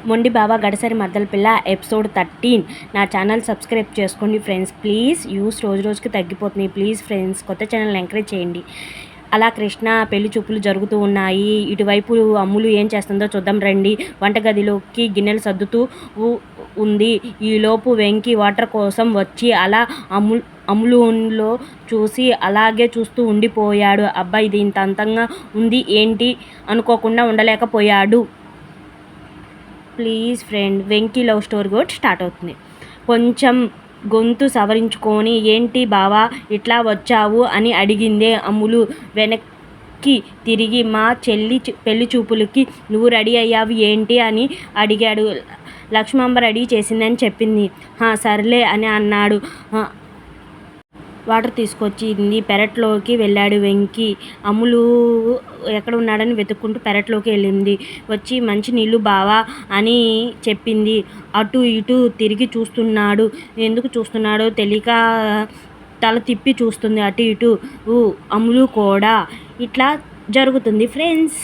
మొండి బావ గడసరి మర్దల పిల్ల ఎపిసోడ్ 13. నా ఛానల్ సబ్స్క్రైబ్ చేసుకోండి ఫ్రెండ్స్ ప్లీజ్. యూస్ రోజు రోజుకి తగ్గిపోతున్నాయి ప్లీజ్ ఫ్రెండ్స్. కొత్త ఛానల్ ఎంకరేజ్ చేయండి. అలా కృష్ణ పెళ్లి చూపులు జరుగుతూ ఉన్నాయి. ఇటువైపు అమ్ములు ఏం చేస్తుందో చూద్దాం రండి. వంటగదిలోకి గిన్నెలు సర్దుతూ ఉంది. ఈలోపు వెంకీ వాటర్ కోసం వచ్చి అలా అమ్ములులో చూసి అలాగే చూస్తూ ఉండిపోయాడు. అబ్బాయి ఇది ఇంత అంతంగా ఉంది ఏంటి అనుకోకుండా ఉండలేకపోయాడు. Please friend, Venky love story కూడా స్టార్ట్ అవుతుంది. కొంచెం గొంతు సవరించుకొని ఏంటి బావా ఇట్లా వచ్చావు అని అడిగింది అమ్ములు. వెనక్కి తిరిగి మా చెల్లి పెళ్లి చూపులకి నువ్వు రెడీ అయ్యావు ఏంటి అని అడిగాడు. లక్ష్మమ్మ రెడీ చేసిందని చెప్పింది. సర్లే అని అన్నాడు. వాటర్ తీసుకొచ్చింది. పెరట్లోకి వెళ్ళాడు వెంకీ. అమ్ములు ఎక్కడ ఉన్నాడని వెతుక్కుంటూ పెరట్లోకి వెళ్ళింది. వచ్చి మంచి నీళ్ళు బావా అని చెప్పింది. అటు ఇటు తిరిగి చూస్తున్నాడు. ఎందుకు చూస్తున్నాడో తెలియక తల తిప్పి చూస్తుంది అటు ఇటు. అమ్ములు కూడా. ఇట్లా జరుగుతుంది ఫ్రెండ్స్.